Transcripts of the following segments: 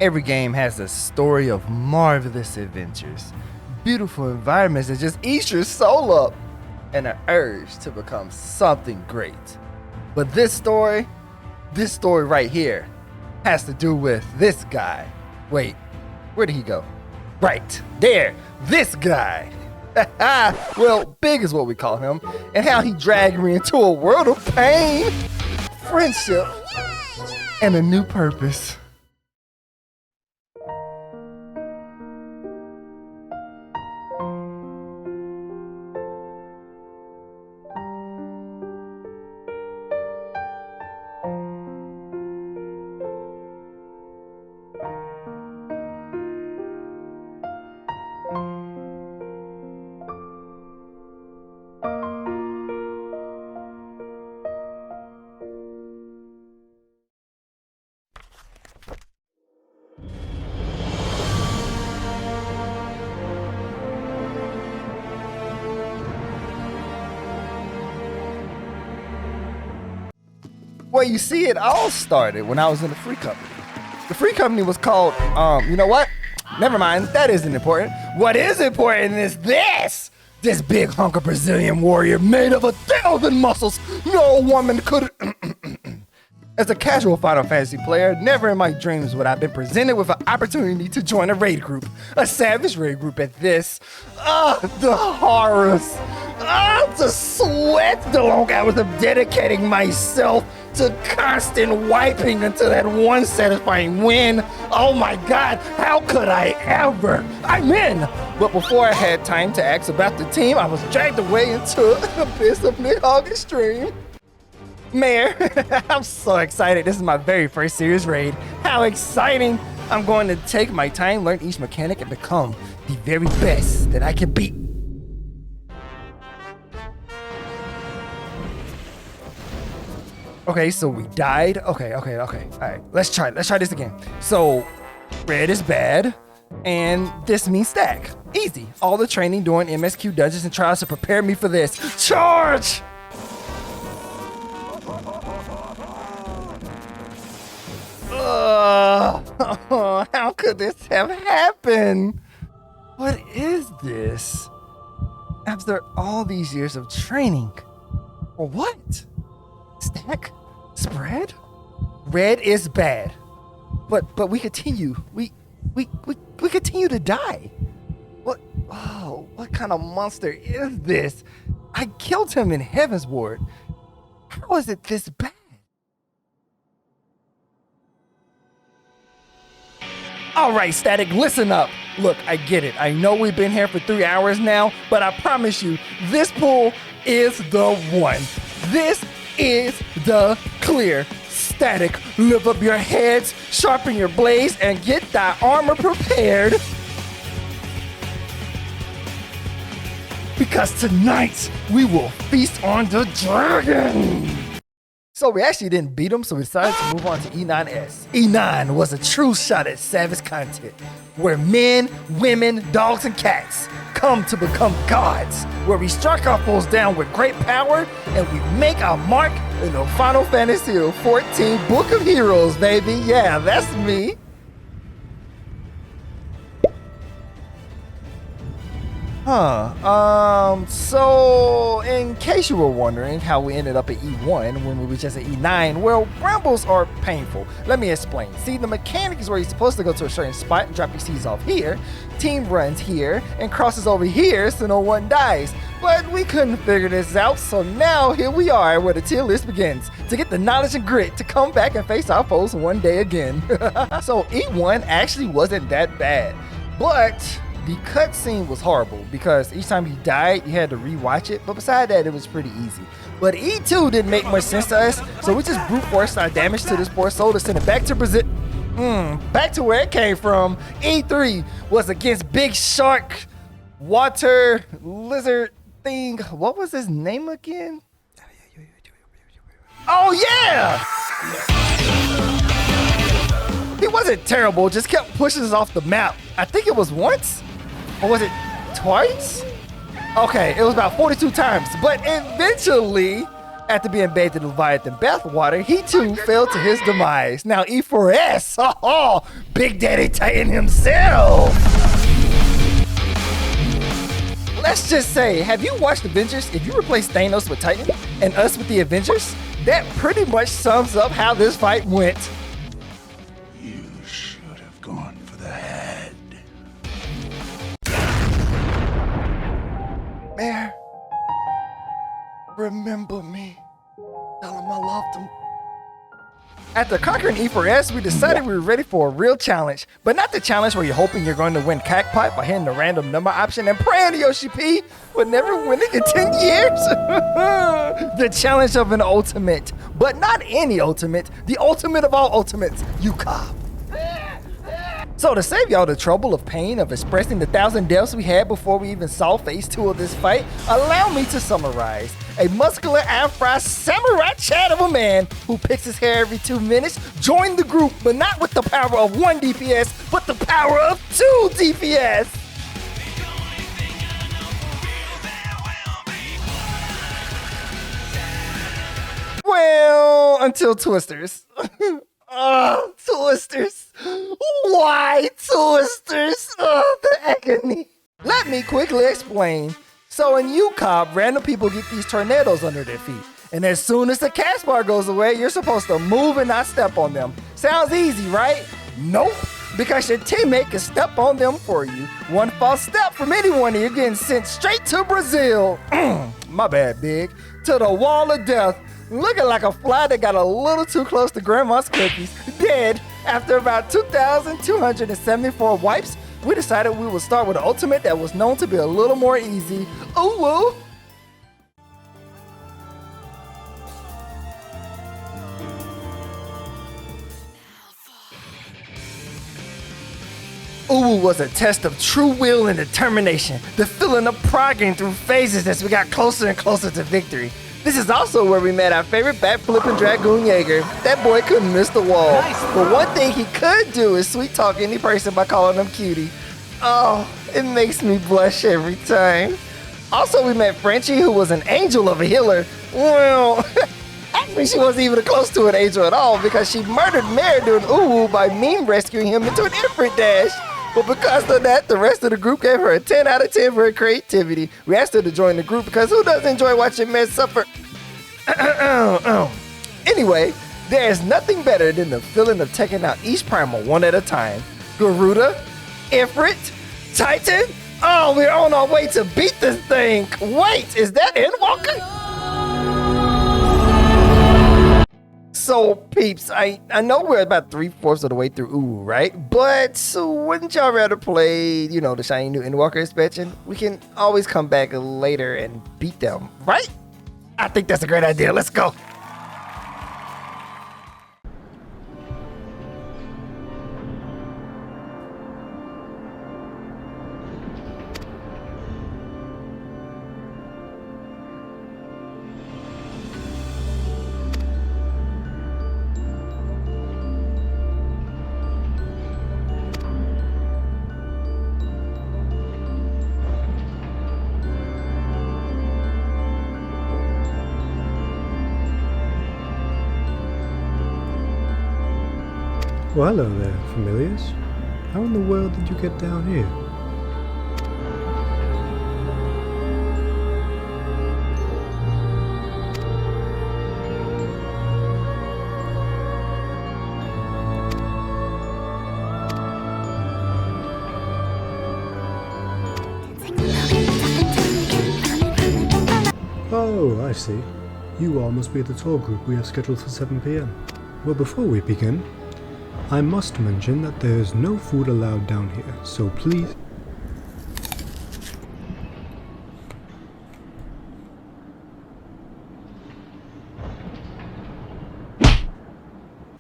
Every game has a story of marvelous adventures, beautiful environments that just eat your soul up, and an urge to become something great. But this story right here, has to do with this guy. Wait, where did he go? Right, there, this guy. Well, Big is what we call him, and how he dragged me into a world of pain, friendship, and a new purpose. Well, you see, it all started when I was in the free company. The free company was called, you know what? Never mind, that isn't important. What is important is this! This big hunk of Brazilian warrior made of 1,000 muscles no woman could... As a casual Final Fantasy player, never in my dreams would I have been presented with an opportunity to join a raid group. A savage raid group at this. The horrors. The sweat, the long hours of dedicating myself to constant wiping until that one satisfying win. Oh my God, how could I ever? I'm in! But before I had time to ask about the team, I was dragged away into an abyss of Nidhogg Extreme. Mayor, I'm so excited. This is my very first serious raid. How exciting! I'm going to take my time, learn each mechanic, and become the very best that I can be. Okay, so we died. Okay. All right, let's try this again. So, red is bad, and this means stack. Easy. All the training doing MSQ dungeons and trials to prepare me for this. Charge! How could this have happened? What is this? After all these years of training, for what? Stack? Spread? Red is bad, but we continue. We continue to die. What? Oh, what kind of monster is this? I killed him in Heaven's Ward. How is it this bad? All right, Static, listen up. Look, I get it. I know we've been here for 3 hours now, but I promise you, this pool is the one. This is the clear. Static, lift up your heads, sharpen your blades, and get thy armor prepared. Because tonight, we will feast on the dragon. So we actually didn't beat him, so we decided to move on to E9S. E9 was a true shot at savage content, where men, women, dogs, and cats come to become gods, where we strike our foes down with great power, and we make our mark in the Final Fantasy XIV Book of Heroes, baby. Yeah, that's me. So in case you were wondering how we ended up at E1 when we were just at E9, well, brambles are painful. Let me explain. See, the mechanic is where you're supposed to go to a certain spot and drop your seeds off here, team runs here, and crosses over here so no one dies. But we couldn't figure this out, so now here we are where the tier list begins, to get the knowledge and grit to come back and face our foes one day again. So E1 actually wasn't that bad, but the cutscene was horrible because each time you died, you had to rewatch it. But beside that, it was pretty easy. But E2 didn't make much sense to us, so we just brute forced our damage to this poor soul to send it back to Brazil. Back to where it came from. E3 was against Big Shark, Water, Lizard thing. What was his name again? Oh yeah! He wasn't terrible, just kept pushing us off the map. I think it was once? Or was it twice? Okay, it was about 42 times. But eventually, After being bathed in Leviathan bathwater, he too fell to his demise. Now E4S, Big Daddy Titan himself. Let's just say, have you watched Avengers? If you replace Thanos with Titan and us with the Avengers, that pretty much sums up how this fight went. You should have gone for the head. Mayor, remember me. Tell him I loved him. After conquering E4S, we decided we were ready for a real challenge. But not the challenge where you're hoping you're going to win Crackpot by hitting the random number option and praying to Yoshi P would never win it in 10 years. The challenge of an ultimate. But not any ultimate. The ultimate of all ultimates. UCOB. So to save y'all the trouble of pain of expressing the 1,000 deaths we had before we even saw phase 2 of this fight, allow me to summarize. A muscular afro samurai chat of a man who picks his hair every 2 minutes joined the group, but not with the power of 1 DPS, but the power of 2 DPS. Well, until Twisters. Twisters. Why Twisters? The agony. Let me quickly explain. So in UCOB, random people get these tornadoes under their feet. And as soon as the cast bar goes away, you're supposed to move and not step on them. Sounds easy, right? Nope. Because your teammate can step on them for you. One false step from anyone and you're getting sent straight to Brazil. My bad, Big. To the wall of death. Looking like a fly that got a little too close to grandma's cookies. Dead. After about 2,274 wipes, we decided we would start with an ultimate that was known to be a little more easy. Ooh. Uwu was a test of true will and determination, the feeling of progressing through phases as we got closer and closer to victory. This is also where we met our favorite backflipping Dragoon Jaeger. That boy couldn't miss the wall. Nice. But one thing he could do is sweet talk any person by calling them cutie. Oh, it makes me blush every time. Also, we met Frenchie, who was an angel of a healer. Well, actually she wasn't even close to an angel at all because she murdered Mare during Uwu by meme rescuing him into an infant dash. But because of that, the rest of the group gave her a 10 out of 10 for her creativity. We asked her to join the group because who doesn't enjoy watching men suffer? Anyway, there is nothing better than the feeling of taking out each primal one at a time. Garuda, Ifrit, Titan. Oh, we're on our way to beat this thing. Wait, is that Endwalker? So, peeps, I know we're about 3/4 of the way through Uwu, right? But wouldn't y'all rather play, the shiny new Endwalker expansion? We can always come back later and beat them, right? I think that's a great idea. Let's go. Well, hello there, familiars. How in the world did you get down here? Oh, I see. You all must be the tour group we have scheduled for 7 PM. Well, before we begin, I must mention that there is no food allowed down here, so please...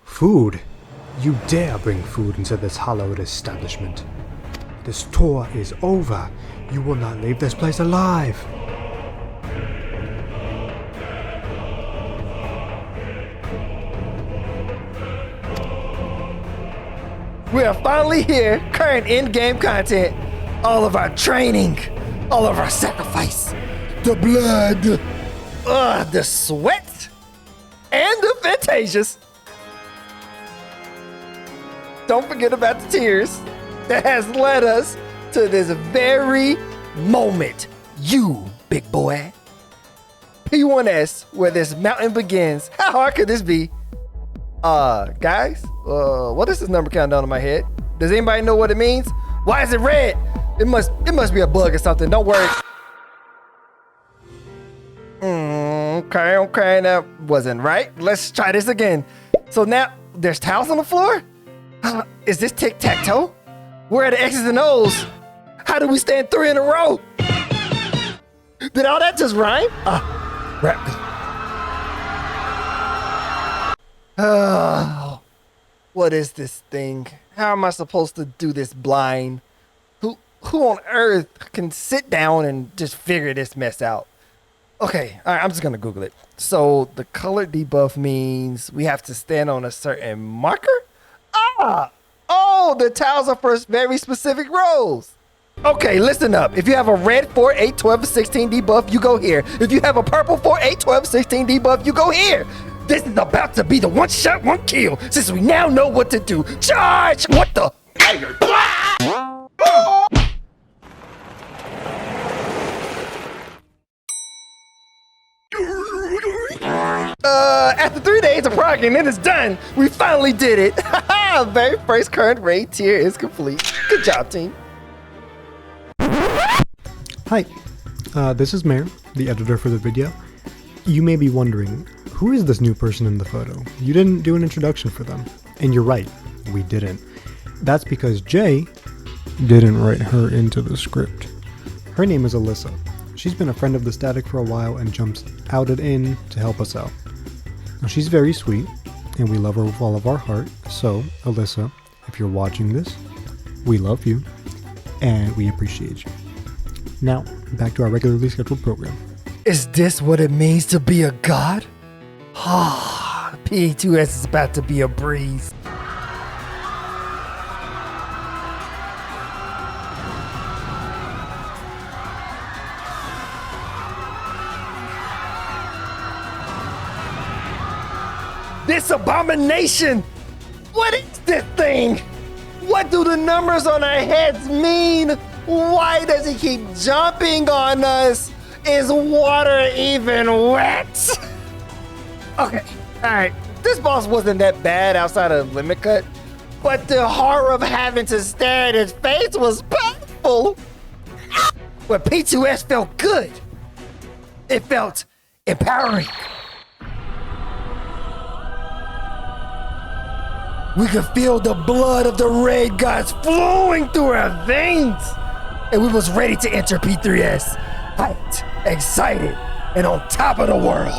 Food? You dare bring food into this hallowed establishment? This tour is over. You will not leave this place alive. We are finally here, current in-game content. All of our training, all of our sacrifice, the blood, the sweat, and the Fantasias. Don't forget about the tears that has led us to this very moment. You, big boy. P1S, where this mountain begins. How hard could this be? Guys, what is this number countdown in my head? Does anybody know what it means? Why is it red? It must be a bug or something. Don't worry. Okay, that wasn't right. Let's try this again. So now there's tiles on the floor? Is this tic-tac-toe? Where are the X's and O's? How do we stand 3 in a row? Did all that just rhyme? Oh, what is this thing? How am I supposed to do this blind? Who on earth can sit down and just figure this mess out? Okay, all right, I'm just gonna Google it. So the color debuff means we have to stand on a certain marker? Oh, the tiles are for very specific rows. Okay, listen up. If you have a red 4, 8, 12, 16 debuff, you go here. If you have a purple 4, 8, 12, 16 debuff, you go here. This is about to be the one shot, one kill, since we now know what to do. Charge! What the? After 3 days of progging, it is done. We finally did it. Very first current raid tier is complete. Good job, team. Hi, this is Mayor, the editor for the video. You may be wondering, who is this new person in the photo? You didn't do an introduction for them. And you're right, we didn't. That's because Jay didn't write her into the script. Her name is Alyssa. She's been a friend of the Static for a while and jumps out and in to help us out. Now, she's very sweet, and we love her with all of our heart. So, Alyssa, if you're watching this, we love you, and we appreciate you. Now, back to our regularly scheduled program. Is this what it means to be a god? P2S is about to be a breeze. This abomination! What is this thing? What do the numbers on our heads mean? Why does he keep jumping on us? Is water even wet? Okay, alright. This boss wasn't that bad outside of Limit Cut, but the horror of having to stare at his face was painful. But P2S felt good. It felt empowering. We could feel the blood of the raid gods flowing through our veins. And we was ready to enter P3S. Hyped, excited, and on top of the world.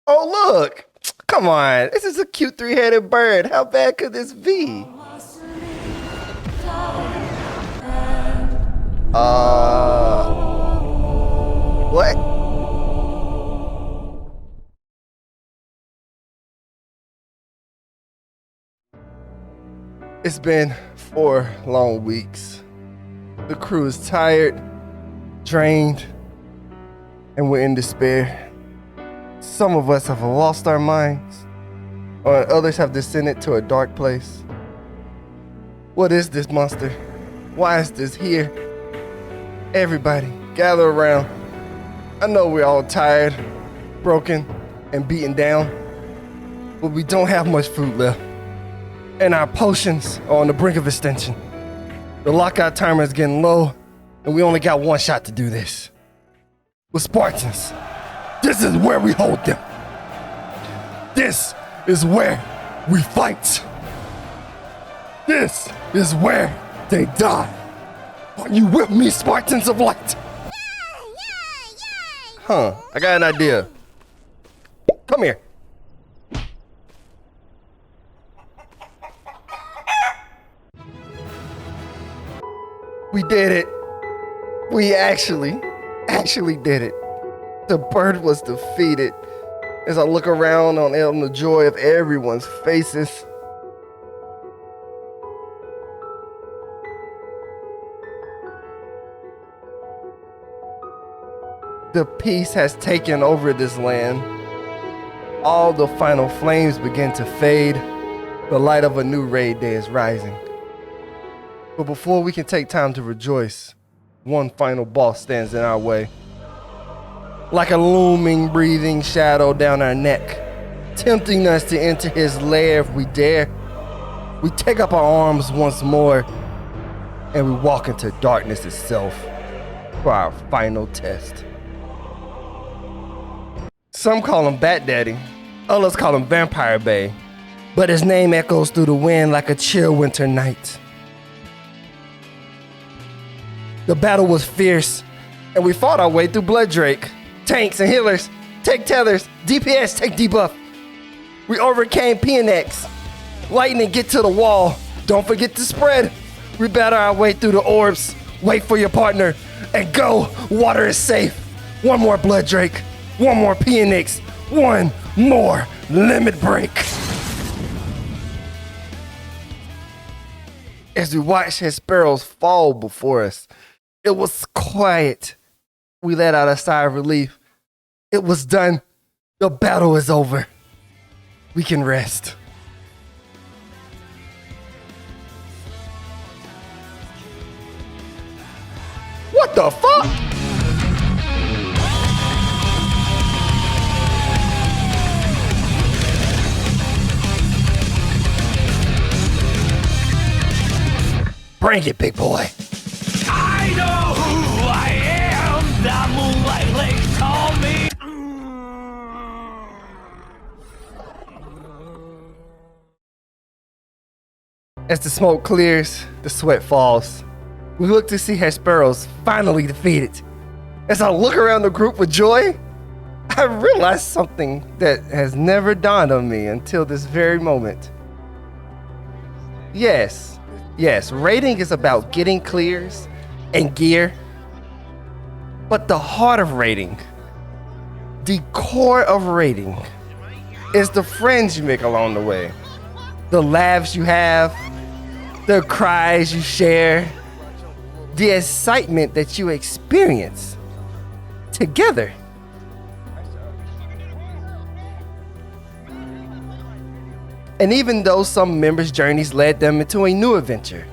Oh, look. Come on. This is a cute 3-headed bird. How bad could this be? What? It's been 4 long weeks. The crew is tired, drained, and we're in despair. Some of us have lost our minds, or others have descended to a dark place. What is this monster? Why is this here? Everybody, gather around. I know we're all tired, broken, and beaten down, but we don't have much food left. And our potions are on the brink of extinction. The lockout timer is getting low, and we only got 1 shot to do this. With Spartans, this is where we hold them. This is where we fight. This is where they die. Are you with me, Spartans of Light? Huh, I got an idea. Come here. We did it. We actually did it. The bird was defeated. As I look around on the joy of everyone's faces. The peace has taken over this land. All the final flames begin to fade. The light of a new raid day is rising. But before we can take time to rejoice, one final boss stands in our way. Like a looming, breathing shadow down our neck, tempting us to enter his lair if we dare. We take up our arms once more, and we walk into darkness itself for our final test. Some call him Bat Daddy, others call him Vampire Bay, but his name echoes through the wind like a chill winter night. The battle was fierce, and we fought our way through Blood Drake. Tanks and healers, take tethers, DPS, take debuff. We overcame PNX. Lightning, get to the wall. Don't forget to spread. We battle our way through the orbs. Wait for your partner, and go. Water is safe. One more Blood Drake. One more PNX. One more limit break. As we watched his sparrows fall before us, it was quiet. We let out a sigh of relief. It was done. The battle is over. We can rest. What the fuck? Bring it, big boy. I know who I am. The moonlight lakes call me. As the smoke clears, the sweat falls. We look to see Hesperos finally defeated. As I look around the group with joy, I realize something that has never dawned on me until this very moment. Yes, raiding is about getting clears and gear. But the heart of raiding, the core of raiding, is the friends you make along the way. The laughs you have, the cries you share, the excitement that you experience together. And even though some members' journeys led them into a new adventure,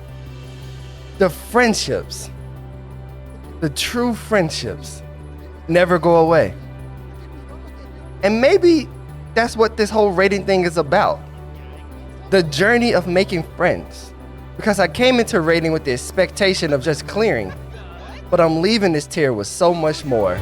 the friendships, the true friendships, never go away. And maybe that's what this whole raiding thing is about. The journey of making friends. Because I came into raiding with the expectation of just clearing, but I'm leaving this tier with so much more.